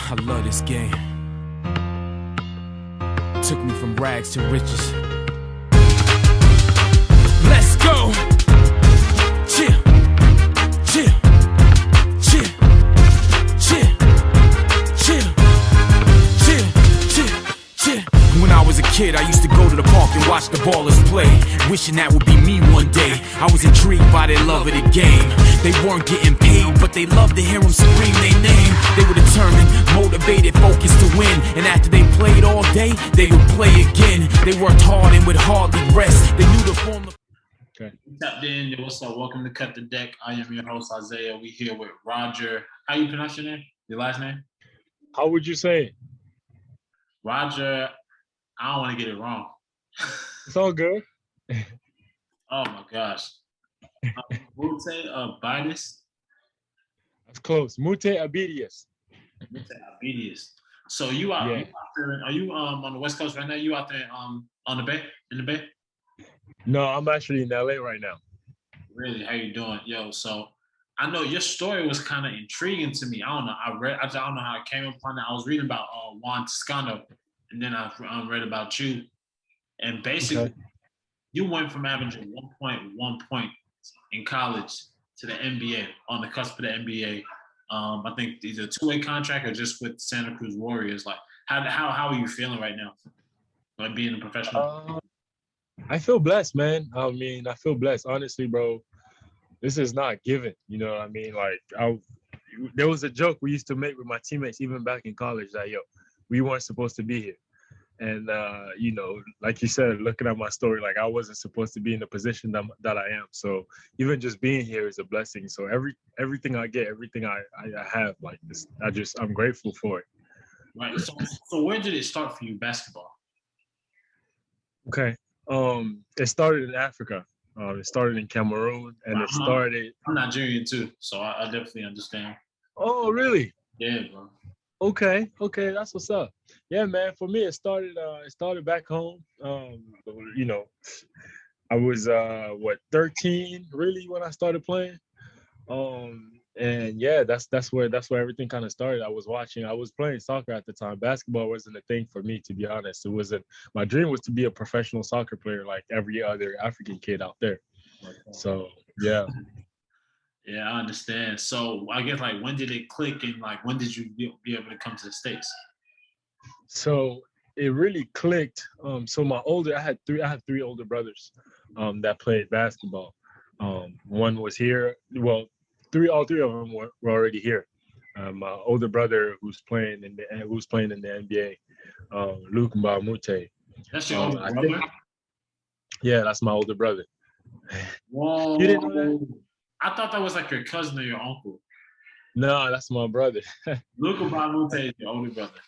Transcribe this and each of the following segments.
I love this game. Took me from rags to riches. Let's go. Chill, chill, chill, chill, chill, chill, chill, chill. When I was a kid, I used to go to the park and watch the ballers play, wishing that would be me one day. I was intrigued by their love of the game. They weren't getting paid, but they loved to hear them scream their name. They were determined, motivated, focused to win. And after they played all day, they would play again. They worked hard and would hardly rest. They knew the form of... Okay. Tapped in. Yo, what's up? Welcome to Cut the Deck. I am your host, Isaiah. We here with Roger. How you pronounce your name? Your last name? How would you say it? Roger. I don't want to get it wrong. It's all good. Oh my gosh. Moute A Bidias. That's close. Moute A Bidias. Moute A Bidias. So you out, Yeah. you out there? Are you on the West Coast right now? You out there on the Bay? In the Bay? No, I'm actually in LA right now. Really? How you doing? Yo, so I know your story was kind of intriguing to me. I don't know. I don't know how I came upon it. I was reading about Juan Toscano, and then I read about you. And basically, Okay. you went from averaging 1.1 points in college to the NBA, on the cusp of the NBA. I think either a two-way contract or just with Santa Cruz Warriors. Like, how are you feeling right now? Like being a professional? I feel blessed, man. I mean, I feel blessed. Honestly, bro, this is not given. You know what I mean? Like, there was a joke we used to make with my teammates, even back in college, that, yo, we weren't supposed to be here. And, you know, like you said, looking at my story, like I wasn't supposed to be in the position that I am. So even just being here is a blessing. So everything I get, everything I have, like this, I'm grateful for it. Right. So where did it start for you, basketball? Okay. It started in Africa. It started in Cameroon, and it started. I'm Nigerian too, so I definitely understand. Oh, really? Yeah, bro. Okay, that's what's up. Yeah, man. For me, it started back home. You know, I was 13 really when I started playing. And yeah, that's where everything kind of started. I was playing soccer at the time. Basketball wasn't a thing for me, to be honest. It wasn't. My dream was to be a professional soccer player like every other African kid out there. So yeah. Yeah, I understand. So I guess like when did it click and like when did you be able to come to the States? So it really clicked. So I had three older brothers that played basketball. One was here. Well, all three of them were already here. My older brother who's playing in the NBA, Luc Mbah A Moute. That's your older brother? Yeah, that's my older brother. Whoa. You didn't know that? I thought that was like your cousin or your uncle. No, that's my brother. Luc Mbah A Moute is your older brother.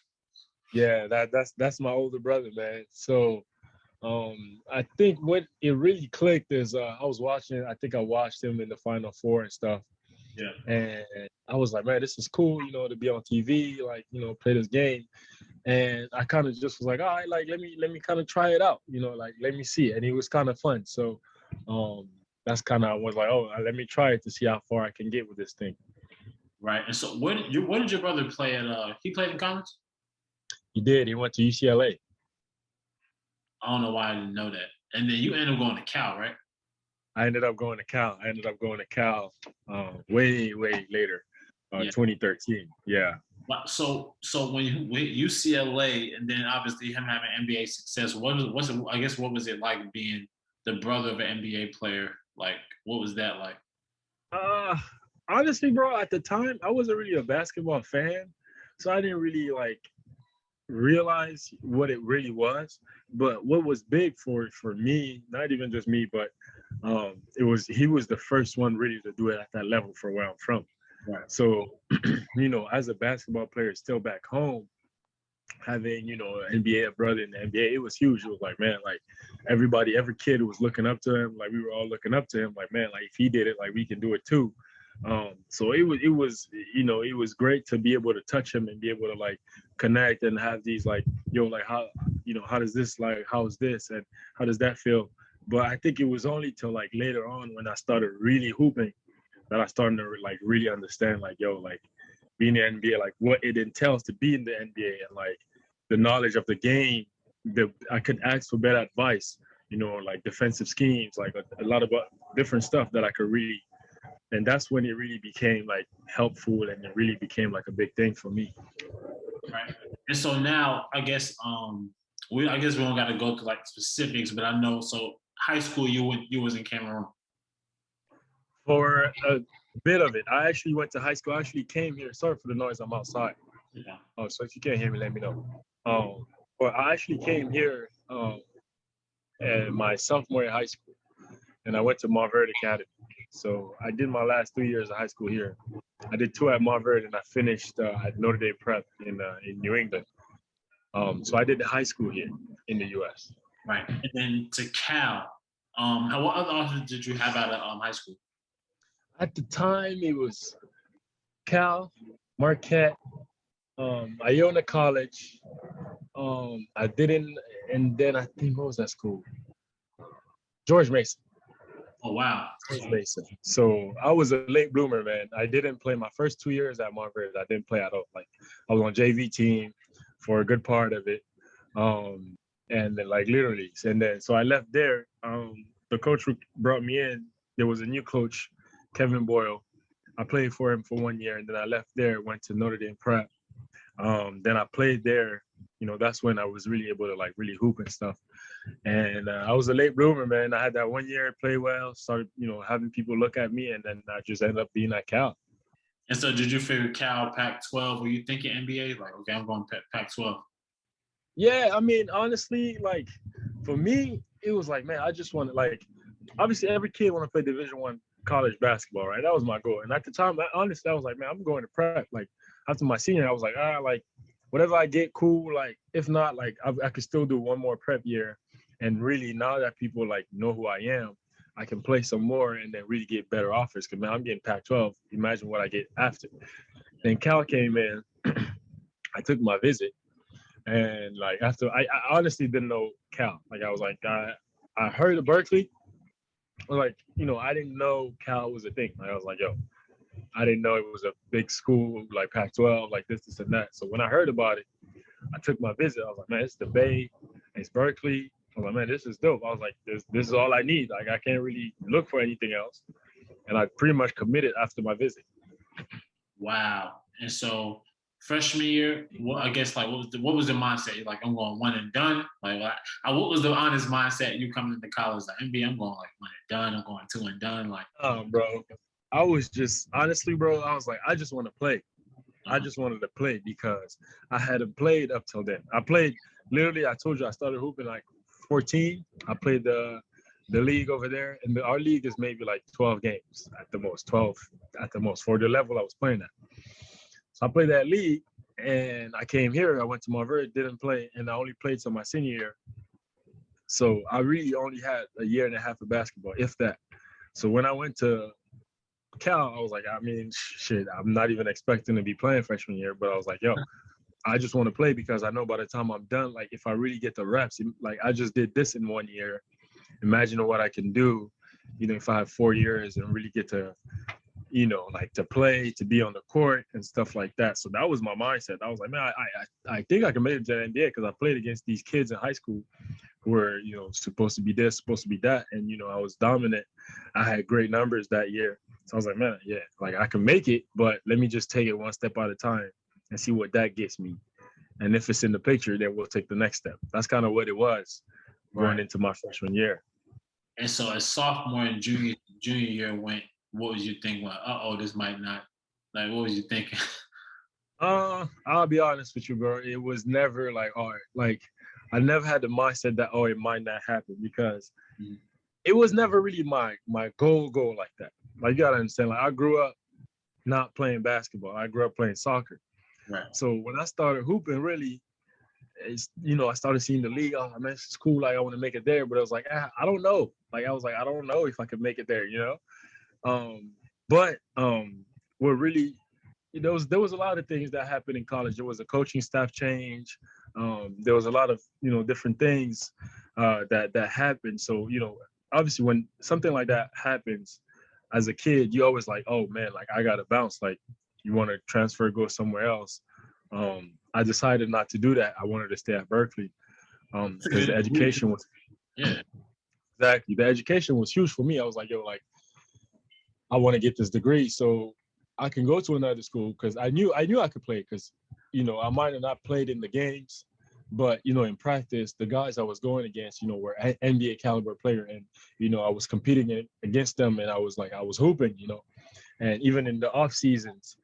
Yeah, that's my older brother, man. So I think what it really clicked is I think I watched him in the Final Four and stuff. Yeah. And I was like, man, this is cool, you know, to be on TV, like, you know, play this game. And I kind of just was like, all right, like let me kind of try it out, you know, like let me see. And it was kind of fun. So that's kind of, I was like, oh, let me try it to see how far I can get with this thing. Right. And so where did your brother play at? He played in college? He did. He went to UCLA. I don't know why I didn't know that. And then you ended up going to Cal, right? I ended up going to Cal way later, 2013. Yeah. So when you went UCLA and then obviously him having NBA success, what was it like being the brother of an NBA player? Like, what was that like? Honestly, bro, at the time I wasn't really a basketball fan, so I didn't really like realize what it really was. But what was big for me, not even just me, but he was the first one really to do it at that level for where I'm from. Right. So, you know, as a basketball player still back home, having, you know, an NBA brother in the NBA, it was huge. It was like, man, like every kid was looking up to him. Like we were all looking up to him. Like, man, like if he did it, like we can do it too. So it was, you know, it was great to be able to touch him and be able to like connect and have these like, yo, like how, you know, how does this, like, how's this and how does that feel? But I think it was only till like later on when I started really hooping that I started to like really understand like, yo, like being in the NBA, like what it entails to be in the NBA, and like the knowledge of the game. I could ask for better advice, like defensive schemes, like a lot of different stuff that I could read. And that's when it really became like helpful, and it really became like a big thing for me. Right. And so now, I guess we don't got to go to like specifics, but I know. So high school, you was in Cameroon. For a bit of it, I actually went to high school. I actually came here. Sorry for the noise. I'm outside. Yeah. Oh, so if you can't hear me, let me know. But I actually came here at my sophomore year of high school, and I went to Moute Academy. So I did my last 3 years of high school here. I did 2 at Moute, and I finished at Notre Dame Prep in New England. So I did the high school here in the U.S. Right. And then to Cal, what other offers did you have out of high school? At the time, it was Cal, Marquette, Iona College. I didn't, and then I think, what was that school? George Mason. Oh, wow. George Mason. So I was a late bloomer, man. I didn't play my first 2 years at Montverde. I didn't play at all. Like, I was on JV team for a good part of it. And then like literally, and then, so I left there. The coach brought me in. There was a new coach, Kevin Boyle. I played for him for 1 year, and then I left there, went to Notre Dame Prep. Then I played there. That's when I was really able to like really hoop and stuff. And I was a late bloomer, man. I had that 1 year, play well, started, having people look at me, and then I just ended up being at Cal. And so did you figure Cal Pac-12? Were you thinking NBA? Like, okay, I'm going Pac-12. Yeah, I mean, honestly, like for me, it was like, man, I just want to like, obviously every kid want to play Division I college basketball, right? That was my goal. And at the time, honestly, I was like, man, I'm going to prep. Like after my senior, I was like, like whatever I get, cool. Like if not, like I could still do one more prep year. And really, now that people like know who I am, I can play some more and then really get better offers. Because man, I'm getting Pac-12. Imagine what I get after. Then Cal came in. I took my visit. And like after, I honestly didn't know Cal. Like I was like, I heard of Berkeley. I was like, I didn't know Cal was a thing. Like I was like, yo, I didn't know it was a big school like Pac-12, like this and that. So when I heard about it, I took my visit. I was like, man, it's the Bay, it's Berkeley. I was like, man, this is dope. I was like, this is all I need. Like I can't really look for anything else. And I pretty much committed after my visit. Wow. And so freshman year, I guess like what was the mindset? You're like, I'm going one and done. Like what was the honest mindset you coming into college? Like NBA, I'm going like one and done. I'm going 2 and done. Like, bro, I was just honestly, bro. I was like, I just want to play. I just wanted to play because I hadn't played up till then. I played literally. I told you I started hooping like 14. I played the league over there, and our league is maybe like 12 games at the most, 12 at the most for the level I was playing at. So I played that league, and I came here. I went to Montverde, didn't play, and I only played till my senior year. So I really only had a year and a half of basketball, if that. So when I went to Cal, I was like, I mean, shit, I'm not even expecting to be playing freshman year, but I was like, yo, I just want to play because I know by the time I'm done, like if I really get the reps, like I just did this in 1 year. Imagine what I can do, if I have 4 years and really get to, like to play, to be on the court and stuff like that. So that was my mindset. I was like, man, I think I can make it to the NBA because I played against these kids in high school who were, supposed to be this, supposed to be that. And, I was dominant. I had great numbers that year. So I was like, man, yeah, like I can make it, but let me just take it one step at a time and see what that gets me. And if it's in the picture, then we'll take the next step. That's kind of what it was going into my freshman year. And so as sophomore and junior year went, what was you thinking? Like, this might not. Like, what was you thinking? I'll be honest with you, bro. It was never like, all right, like I never had the mindset that, it might not happen because it was never really my goal like that. Like you gotta understand, like I grew up not playing basketball. I grew up playing soccer. Right. So when I started hooping, really, it's, I started seeing the league. Oh man, it's cool. Like I want to make it there, but I was like, I don't know. Like I was like, I don't know if I could make it there. But what really, there was a lot of things that happened in college. There was a coaching staff change. There was a lot of different things that happened. So obviously when something like that happens, as a kid, you always like, oh man, like I gotta bounce. Like you want to transfer, go somewhere else. I decided not to do that. I wanted to stay at Berkeley because the education was exactly the education was huge for me. I was like, yo, like I want to get this degree so I can go to another school because I knew I could play because I might have not played in the games, but in practice the guys I was going against were NBA caliber player, and I was competing against them, and I was hooping, and even in the off seasons.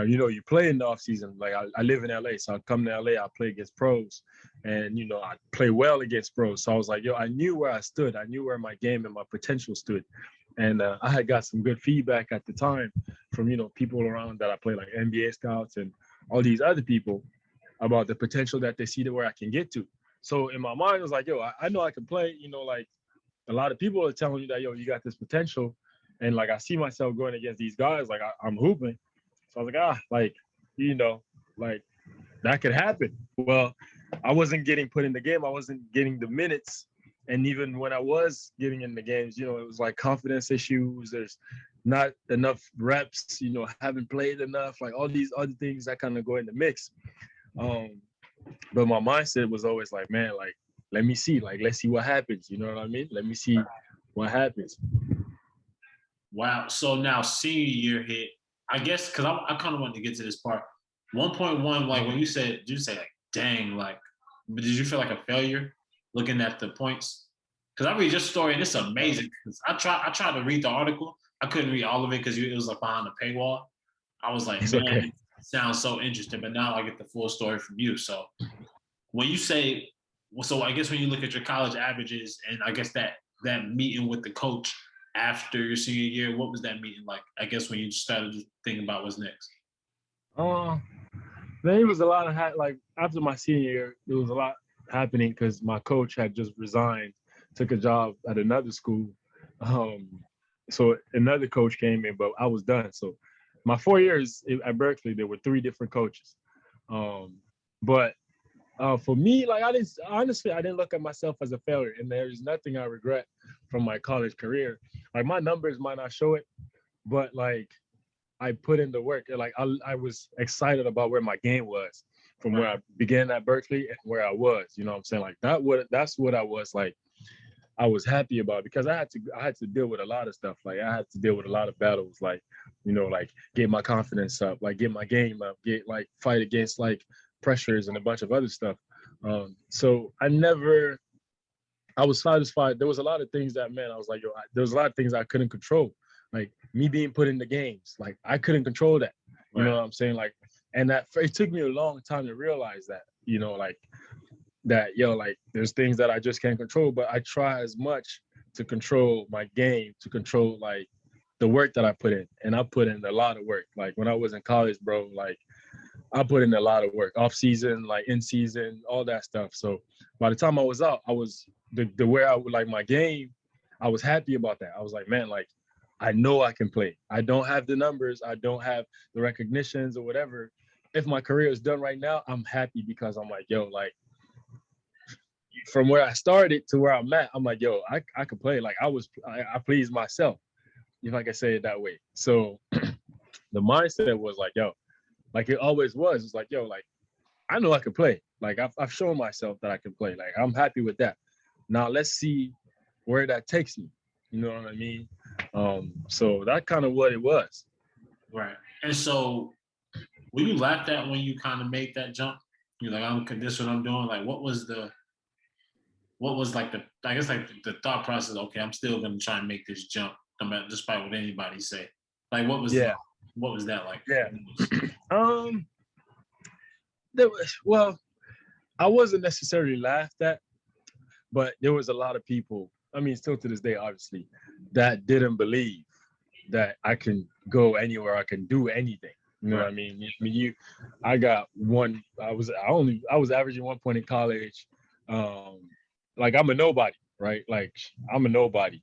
You play in the off season. Like I live in LA, so I come to LA, I play against pros, and I play well against pros. So I was like, yo, I knew where I stood. I knew where my game and my potential stood, and I had got some good feedback at the time from people around that I play, like NBA scouts and all these other people, about the potential that they see to where I can get to. So in my mind, it was like, yo, I know I can play. Like a lot of people are telling me that, yo, you got this potential, and like I see myself going against these guys, like I'm hooping. So I was like, like that could happen. Well, I wasn't getting put in the game. I wasn't getting the minutes. And even when I was getting in the games, it was like confidence issues. There's not enough reps, haven't played enough, like all these other things that kind of go in the mix. But my mindset was always like, man, like, let me see, like, let's see what happens. You know what I mean? Let me see what happens. Wow. So now senior year hit. I guess because I kind of wanted to get to this part. 1.1, like when you said, did you say like, dang, like, but did you feel like a failure looking at the points? Because I read your story and it's amazing. Because I tried to read the article. I couldn't read all of it because it was like behind the paywall. I was like, man, it sounds so interesting. But now I get the full story from you. So when you say, so I guess when you look at your college averages and I guess that meeting with the coach after your senior year, what was that meeting like? I guess when you started thinking about what's next. There was a lot of like after my senior year, there was a lot happening because my coach had just resigned, took a job at another school. So another coach came in, but I was done. So my 4 years at Berkeley, there were 3 different coaches. But for me, like I didn't look at myself as a failure, and there's nothing I regret from my college career. Like my numbers might not show it, but like I put in the work. Like I was excited about where my game was from where I began at Berkeley and where I was. You know what I'm saying? Like that's what I was like. I was happy about because I had to deal with a lot of stuff. Like I had to deal with a lot of battles. Like like get my confidence up, like get my game up, get like fight against like pressures and a bunch of other stuff. So I was satisfied. There was a lot of things that, man, I was like, yo, there was a lot of things I couldn't control. Like me being put in the games, like I couldn't control that. You know what I'm saying? Like, and it took me a long time to realize that, like that, like there's things that I just can't control, but I try as much to control my game, to control like the work that I put in. And I put in a lot of work. Like when I was in college, bro, like I put in a lot of work, off season, like in season, all that stuff. So by the time I was out, I was the way I would like my game, I was happy about that. I was like, man, like I know I can play. I don't have the numbers, I don't have the recognitions or whatever. If my career is done right now, I'm happy because I'm like, yo, like from where I started to where I'm at, I'm like, yo, I could play. Like I pleased myself, if I can say it that way. So the mindset was like, yo, like it always was. It's like, yo, like I know I can play. Like I've shown myself that I can play. Like I'm happy with that. Now let's see where that takes me. You know what I mean? So that kind of what it was. Right. And so were you laughed at when you kind of made that jump? You're like, this is what I'm doing. Like what was like the thought process, okay, I'm still gonna try and make this jump, despite what anybody say. Like what was that like? Yeah. Well, I wasn't necessarily laughed at, but there was a lot of people, I mean, still to this day, obviously, that didn't believe that I can go anywhere, I can do anything. You know what I mean? I got one, I was averaging 1 point in college. Like I'm a nobody, right? Like I'm a nobody.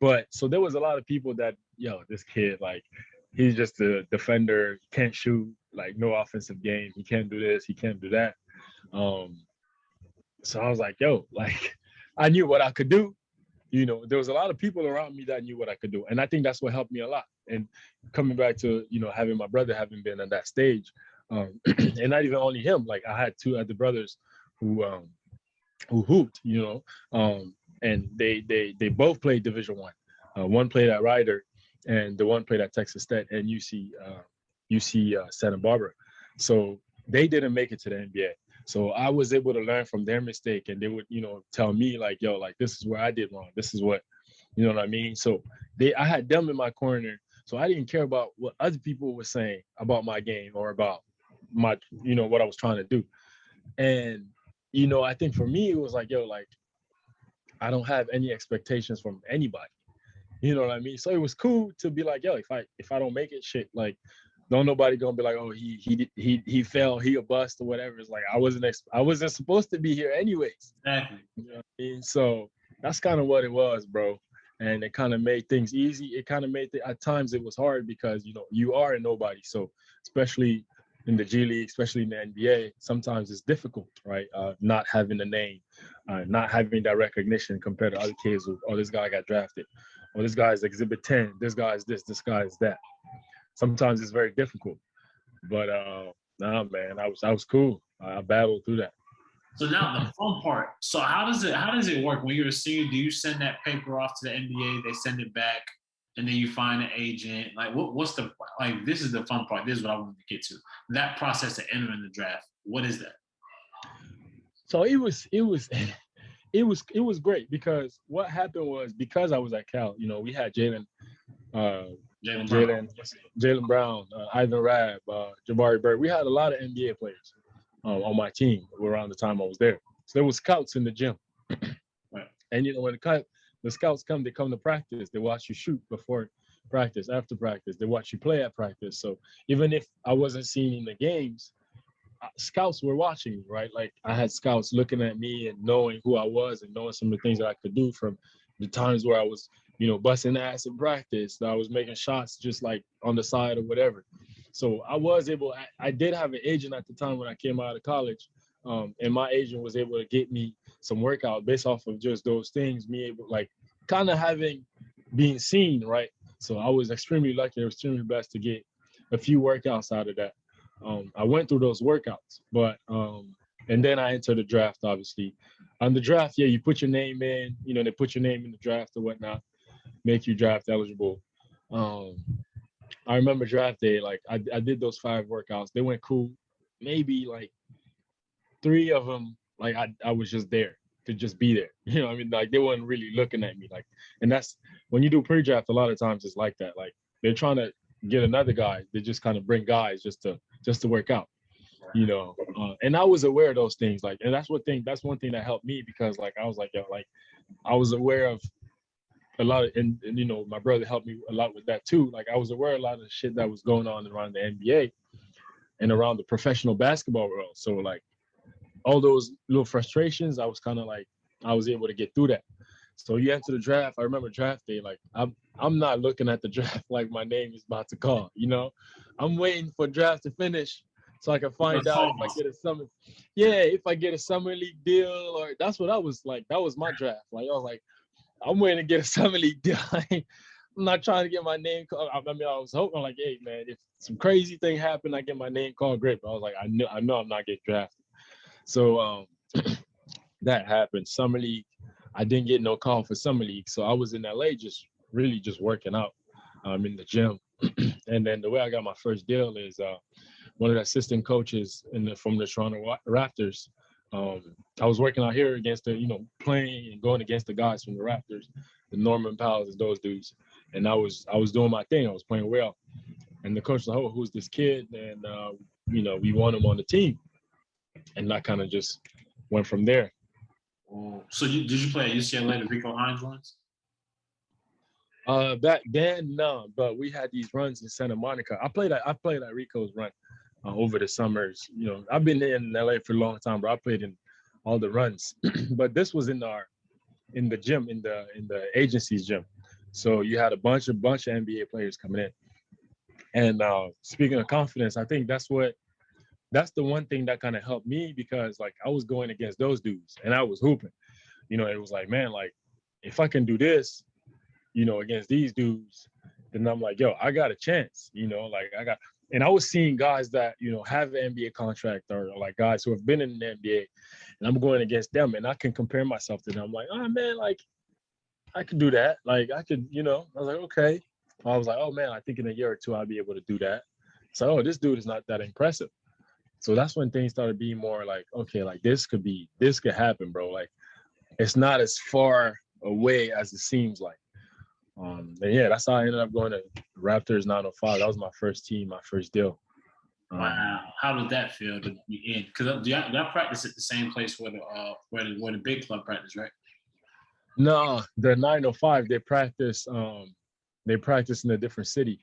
But so there was a lot of people that, yo, this kid, like, he's just a defender, he can't shoot, like no offensive game, he can't do this, he can't do that. So I was like, yo, like I knew what I could do, you know, there was a lot of people around me that knew what I could do. And I think that's what helped me a lot. And coming back to, you know, having my brother having been at that stage, and not even only him, like I had two other brothers who hooped, you know, and they both played Division One. One played at Ryder, and the one played at Texas Tech and UC Santa Barbara. So they didn't make it to the NBA. So I was able to learn from their mistake, and they would, you know, tell me like, yo, like this is where I did wrong. This is what, you know what I mean? So I had them in my corner. So I didn't care about what other people were saying about my game or about my, you know, what I was trying to do. And, you know, I think for me, it was like, yo, like, I don't have any expectations from anybody. You know what I mean? So it was cool to be like, yo, if I don't make it, shit, like, don't nobody gonna be like, oh, he fell, he a bust or whatever. It's like I wasn't supposed to be here anyways. Exactly. You know what I mean? So that's kind of what it was, bro. And it kind of made things easy. It kind of made at times it was hard because, you know, you are a nobody. So especially in the G League, especially in the NBA, sometimes it's difficult, right? Not having a name, not having that recognition compared to other kids who, oh, this guy got drafted, or this guy's Exhibit 10, this guy's this guy's that. Sometimes it's very difficult, but nah, man, I was cool. I battled through that. So now the fun part. So how does it work when you're a senior? Do you send that paper off to the NBA? They send it back, and then you find an agent. Like what's the like? This is the fun part. This is what I wanted to get to. That process of entering the draft. What is that? So it was great because what happened was because I was at Cal, you know, we had Jalen Brown, Ivan Rabb, Jabari Bird. We had a lot of NBA players on my team around the time I was there. So there was scouts in the gym. Right. And, you know, when the scouts come, they come to practice. They watch you shoot before practice, after practice. They watch you play at practice. So even if I wasn't seen in the games, scouts were watching me, right? Like I had scouts looking at me and knowing who I was and knowing some of the things that I could do from the times where I was, you know, busting ass in practice, that I was making shots just like on the side or whatever. So I was able, I did have an agent at the time when I came out of college, and my agent was able to get me some workout based off of just those things, me able, like kind of being seen, right? So I was extremely lucky, extremely blessed to get a few workouts out of that. I went through those workouts, but and then I entered the draft, obviously. On the draft, yeah, you put your name in, you know, they put your name in the draft or whatnot, make you draft eligible. I remember draft day, like I did those 5 workouts. They went cool. Maybe like 3 of them, like I was just there to just be there. You know what I mean? Like they weren't really looking at me. Like, and that's when you do pre-draft, a lot of times it's like that. Like they're trying to get another guy. They just kind of bring guys just to work out, you know. And I was aware of those things. Like, and that's one thing that helped me because like I was like, yo, like I was aware of a lot of, and you know, my brother helped me a lot with that too. Like I was aware of a lot of the shit that was going on around the NBA and around the professional basketball world. So like all those little frustrations, I was kind of like, I was able to get through that. So you enter the draft. I remember draft day, like I'm not looking at the draft like my name is about to call, you know. I'm waiting for draft to finish so I can find out if I get a summer league deal, or that's what I was like. That was my draft. Like I was like, I'm waiting to get a summer league deal. I'm not trying to get my name called. I mean, I was hoping like, hey man, if some crazy thing happened, I get my name called, great. But I was like, I know I'm not getting drafted. So that happened. Summer league, I didn't get no call for summer league, so I was in LA just working out in the gym. And then the way I got my first deal is one of the assistant coaches from the Toronto Raptors. I was working out here against playing and going against the guys from the Raptors, the Norman Powells and those dudes. And I was doing my thing. I was playing well. And the coach was like, oh, who's this kid? And, we want him on the team. And I kind of just went from there. So did you play at UCLA, the Rico Hines runs? Back then, no, but we had these runs in Santa Monica. I played at Rico's run over the summers. You know, I've been in LA for a long time, but I played in all the runs. But this was in the gym, in the agency's gym. So you had a bunch of NBA players coming in. And speaking of confidence, I think that's the one thing that kind of helped me, because like I was going against those dudes and I was hooping. You know, it was like, man, like if I can do this, you know, against these dudes, then I'm like, yo, I got a chance, you know, like and I was seeing guys that, you know, have an NBA contract or like guys who have been in the NBA, and I'm going against them and I can compare myself to them. I'm like, oh man, like I could do that. Like I could, you know, I was like, okay. I was like, oh man, I think in a year or two I'll be able to do that. So, oh, this dude is not that impressive. So that's when things started being more like, okay, like this could happen, bro. Like it's not as far away as it seems like. And yeah, that's how I ended up going to Raptors 905. That was my first team, my first deal. Wow, how did that feel to be in? Because do y'all practice at the same place where the big club practice, right? No, the 905, they practice in a different city,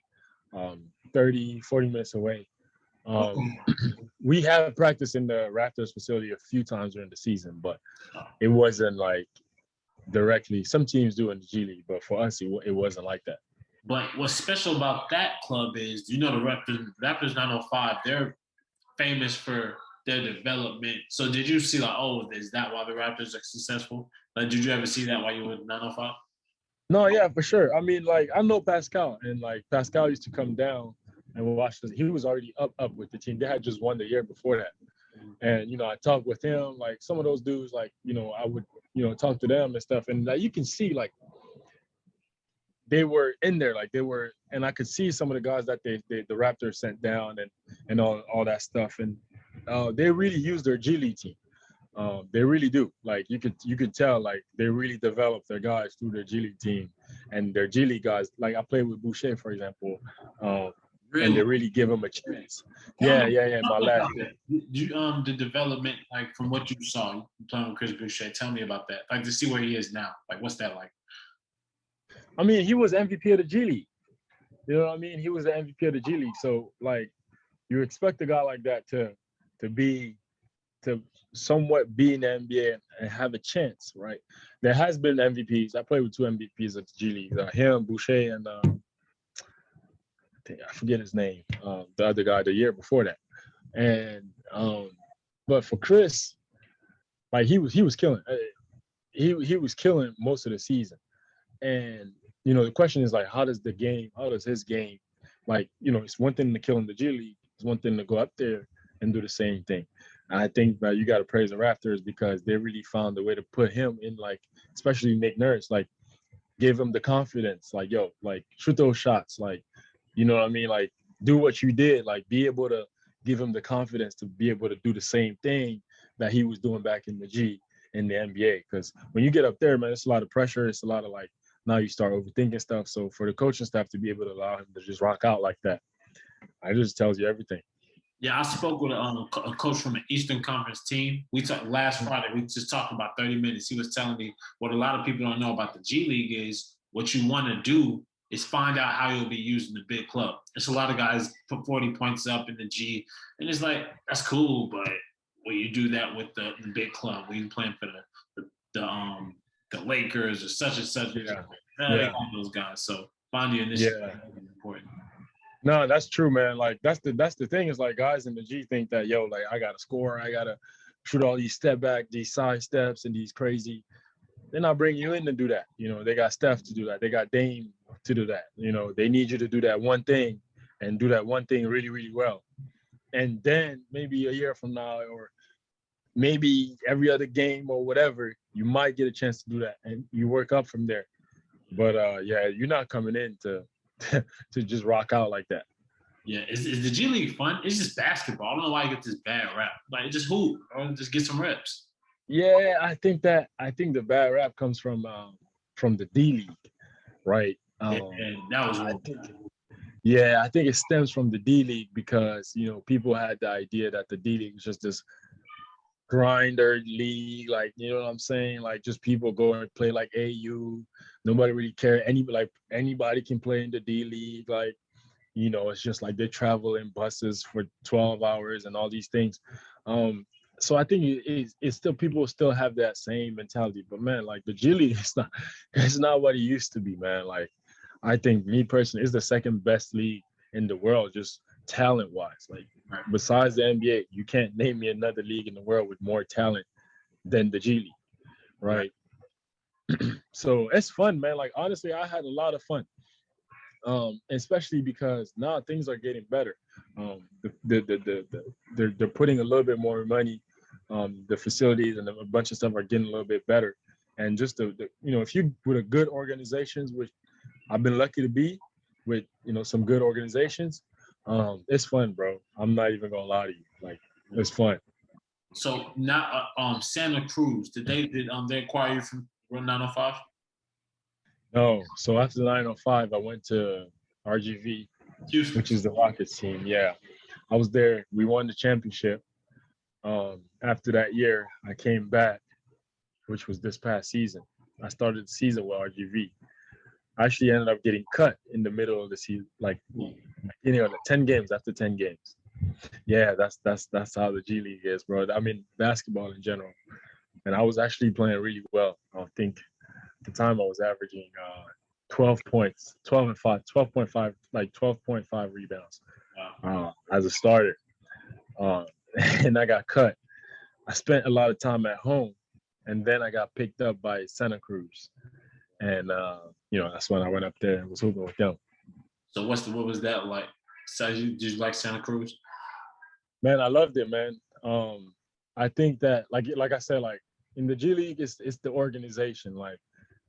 30, 40 minutes away. We have practiced in the Raptors facility a few times during the season, but it wasn't like directly. Some teams do in the G League, but for us, it wasn't like that. But what's special about that club is, you know, the Raptors 905, they're famous for their development. So did you see like, oh, is that why the Raptors are successful? Like, did you ever see that while you were in 905? No, yeah, for sure. I mean, like, I know Pascal, and like Pascal used to come down and watch this. He was already up with the team. They had just won the year before that. And, you know, I talked with him, like some of those dudes, like, you know, I would, you know, talk to them and stuff. And like, you can see like they were in there, like they were, and I could see some of the guys that the Raptors sent down and all that stuff. And they really use their G League team. They really do. Like you could tell, like they really develop their guys through their G League team, and their G League guys. Like I played with Boucher, for example, Really? and they really give them a chance. Yeah. My last year. The development, like from what you saw, you playing with Chris Boucher. Tell me about that. Like to see where he is now. Like what's that like? I mean, he was MVP of the G League. You know what I mean? He was the MVP of the G League. So like, you expect a guy like that to somewhat be in the NBA and have a chance, right? There has been MVPs. I played with two MVPs at the G League. Him, Boucher, and I forget his name. The other guy the year before that. And but for Chris, like he was killing. He was killing most of the season. And you know, the question is like, how does his game, like, you know, it's one thing to kill in the G League, it's one thing to go up there and do the same thing. And I think that you got to praise the Raptors because they really found a way to put him in, like, especially Nick Nurse, like, gave him the confidence, like, yo, like, shoot those shots, like, you know what I mean, like, do what you did, like, be able to give him the confidence to be able to do the same thing that he was doing back in the NBA. Because when you get up there, man, it's a lot of pressure. It's a lot of like, now you start overthinking stuff. So for the coaching staff to be able to allow him to just rock out like that, it just tells you everything. Yeah, I spoke with a coach from an Eastern Conference team. We talked last Friday. We just talked about 30 minutes. He was telling me what a lot of people don't know about the G League is what you want to do is find out how you'll be used in the big club. There's a lot of guys put 40 points up in the G, and it's like, that's cool, but when you do that with the big club, when you're playing for the Lakers or such and such, those guys. So finding your initiative is important. No, that's true, man. Like that's the thing is like guys in the G think that, yo, like I gotta score, I gotta shoot all these step back, these side steps and these crazy. They're not bringing you in to do that. You know, they got Steph to do that. They got Dame to do that. You know, they need you to do that one thing and do that one thing really, really well. And then maybe a year from now or maybe every other game or whatever, you might get a chance to do that and you work up from there. But yeah, you're not coming in to just rock out like that. Yeah, is the G League fun? It's just basketball. I don't know why you get this bad rap. Like, just hoop or just get some reps. Yeah, I think the bad rap comes from the D League, right? That was one. I think it stems from the D League because, you know, people had the idea that the D League was just this grinder league, like, you know what I'm saying? Like, just people go and play like AU. Nobody really care. Anybody can play in the D League. Like, you know, it's just like they travel in buses for 12 hours and all these things. So I think it's still, people still have that same mentality. But man, like the G League, it's not what it used to be, man. Like, I think me personally, it's the second best league in the world, just talent-wise. Like, besides the NBA, you can't name me another league in the world with more talent than the G League, right? So it's fun, man. Like honestly, I had a lot of fun. Especially because now things are getting better. They're putting a little bit more money. The facilities and a bunch of stuff are getting a little bit better. And just if you with a good organizations, which I've been lucky to be with, some good organizations, it's fun, bro. I'm not even gonna lie to you. Like it's fun. So now, Santa Cruz, they acquire you from Run 905? No, so after the 905, I went to RGV, Houston. which is the Rockets team. Yeah, I was there. We won the championship. After that year, I came back, which was this past season. I started the season with RGV. I actually ended up getting cut in the middle of the season, like 10 games after 10 games. Yeah, that's how the G League is, bro. I mean, basketball in general. And I was actually playing really well. I think at the time I was averaging 12 points, 12 and 5, 12.5, like 12.5 rebounds as a starter. And I got cut. I spent a lot of time at home, and then I got picked up by Santa Cruz. And, that's when I went up there and was hooping with them. So what was that like? So did you like Santa Cruz? Man, I loved it, man. I think that, like I said, like in the G League, it's the organization. Like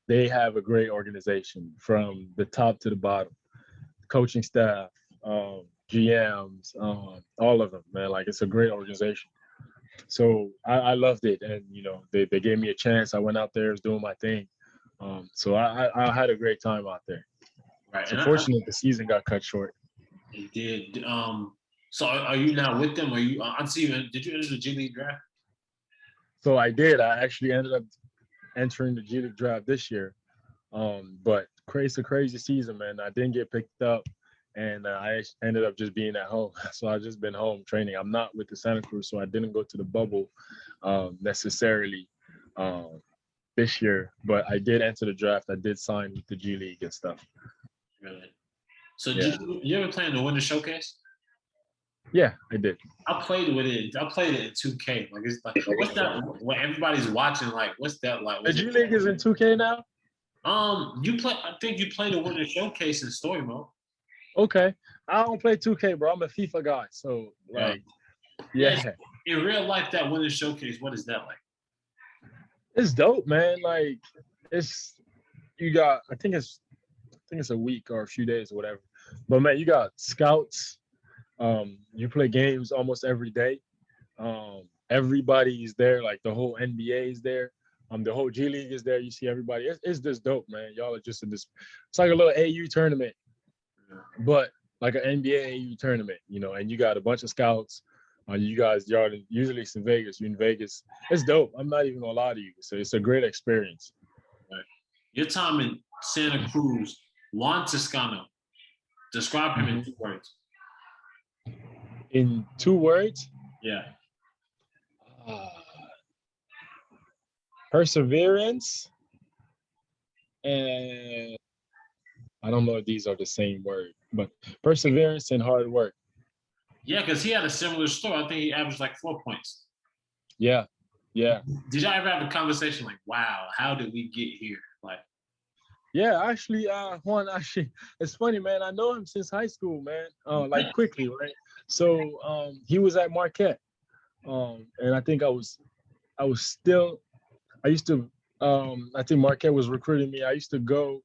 they have a great organization from the top to the bottom, coaching staff, GMs, all of them, man. Like it's a great organization. So I loved it, and they gave me a chance. I went out there, was doing my thing. So I had a great time out there. Right. It's unfortunate the season got cut short. It did. So are you now with them? Are you? I see you. Did you enter the G League draft? So I did. I actually ended up entering the G League draft this year. But it's a crazy season, man. I didn't get picked up, and I ended up just being at home. So I've just been home training. I'm not with the Santa Cruz, so I didn't go to the bubble necessarily this year. But I did enter the draft. I did sign with the G League and stuff. Really? So Yeah. you ever play in the Winter Showcase? Yeah, I did. I played with it. I played it in 2K. Like it's like what's that? When everybody's watching, like what's that like? The G League is in 2K now. You play. I think you played the Winter Showcase in story mode. Okay, I don't play 2K, bro. I'm a FIFA guy, so like, yeah. In real life, that Winter Showcase, what is that like? It's dope, man. Like, you got. I think it's a week or a few days or whatever. But man, you got scouts. You play games almost every day. Everybody's there. Like the whole NBA is there. The whole G League is there. You see everybody. It's just dope, man. Y'all are just in this. It's like a little AU tournament, but like an NBA AU tournament, And you got a bunch of scouts. You guys, y'all usually it's in Vegas. You're in Vegas. It's dope. I'm not even gonna lie to you. So it's a great experience. Right. Your time in Santa Cruz, Juan Toscano. Describe him in 2 words. In 2 words? Yeah. Perseverance, and I don't know if these are the same word, but perseverance and hard work. Yeah, because he had a similar story. I think he averaged like 4 points. Yeah. Did y'all ever have a conversation like, wow, how did we get here? Like, yeah, actually, Juan, it's funny, man. I know him since high school, man. Like quickly, right? So he was at Marquette. And I think I think Marquette was recruiting me. I used to go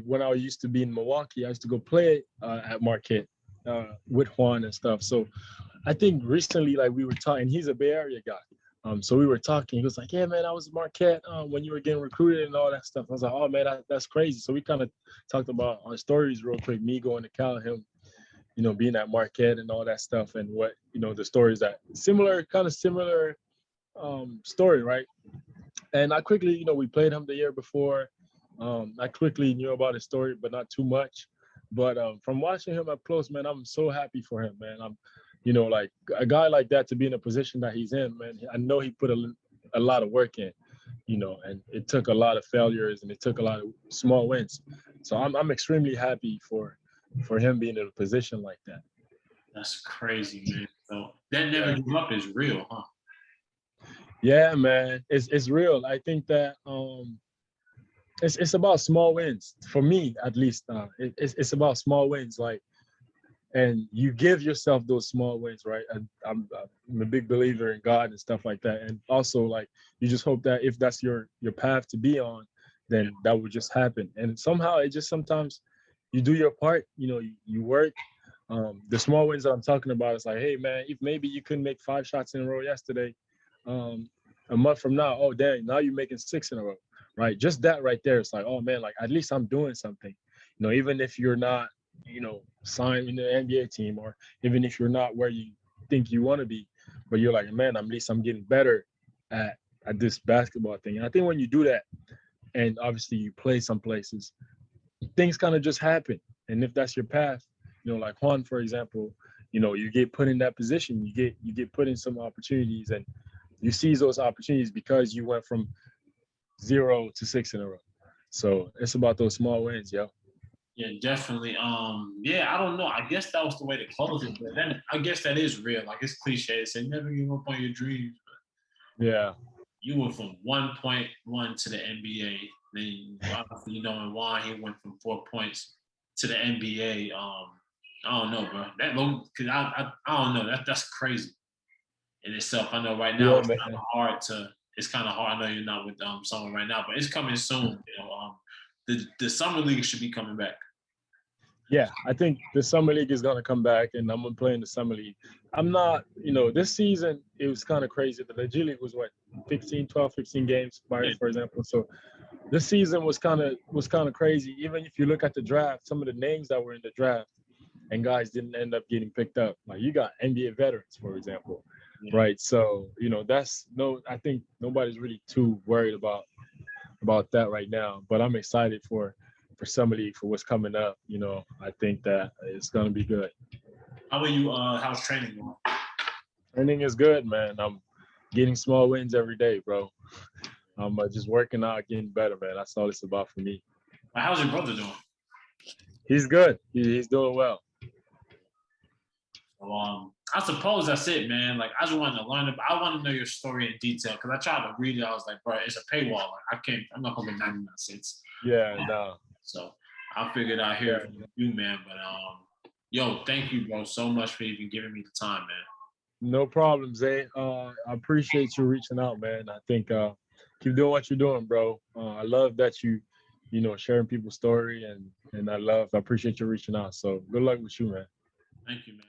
when I used to be in Milwaukee. I used to go play at Marquette with Juan and stuff. So I think recently, like we were talking, he's a Bay Area guy. So we were talking. He was like, "Yeah, man, I was at Marquette when you were getting recruited and all that stuff." I was like, "Oh, man, that's crazy." So we kind of talked about our stories real quick. Me going to Cal, him, being at Marquette and all that stuff, and what the stories that similar story, right? And I quickly, we played him the year before. I quickly knew about his story, but not too much. But from watching him up close, man, I'm so happy for him, man. I'm, like a guy like that to be in a position that he's in, man. I know he put a lot of work in, and it took a lot of failures and it took a lot of small wins. So I'm extremely happy for him being in a position like that. That's crazy, man. So that never give up is real, huh? Yeah, man, it's real. I think that it's about small wins for me, at least. It's about small wins, like, and you give yourself those small wins, right? I'm a big believer in God and stuff like that, and also like you just hope that if that's your path to be on, then that will just happen. And somehow it just sometimes you do your part, you work. The small wins that I'm talking about is like, hey man, if maybe you couldn't make 5 shots in a row yesterday, a month from now, oh dang, now you're making 6 in a row, right? Just that right there, it's like, oh man, like at least I'm doing something, even if you're not, signed in the NBA team, or even if you're not where you think you want to be, but you're like, man, at least I'm getting better at this basketball thing. And I think when you do that, and obviously you play some places, things kind of just happen. And if that's your path, like Juan, for example, you get put in that position, you get put in some opportunities, and you seize those opportunities because you went from 0 to 6 in a row. So it's about those small wins, yo. Yeah, definitely. Yeah, I don't know. I guess that was the way to close it, but then I guess that is real. Like it's cliche to say never give up on your dreams. Yeah. You went from 1.1 to the NBA. Then obviously, and Juan, he went from 4 points to the NBA. I don't know, bro. That because I don't know. That's crazy in itself. I know right now Yeah, it's man. kind of hard to. It's kind of hard. I know you're not with someone right now, but it's coming soon. The summer league should be coming back. Yeah, I think the summer league is gonna come back, and I'm gonna play in the summer league. I'm not, this season it was kind of crazy. The G League was what 15 games, for example. So this season was kind of crazy. Even if you look at the draft, some of the names that were in the draft and guys didn't end up getting picked up. Like you got NBA veterans, for example, right? So I think nobody's really too worried about that right now. But I'm excited for summer league, for what's coming up. I think that it's gonna be good. How are you? How's training going? Training is good, man. I'm getting small wins every day, bro. I'm just working out, getting better, man. That's all it's about for me. How's your brother doing? He's good. He's doing well. So, I suppose that's it, man. Like, I just wanted to learn I want to know your story in detail because I tried to read it. I was like, bro, it's a paywall. Like, I'm not gonna get 99 cents. Yeah, no. So I figured out here from you, man. But yo, thank you, bro, so much for even giving me the time, man. No problem, Zay. I appreciate you reaching out, man. I think keep doing what you're doing, bro. I love that you sharing people's story, and I appreciate you reaching out. So good luck with you, man. Thank you, man.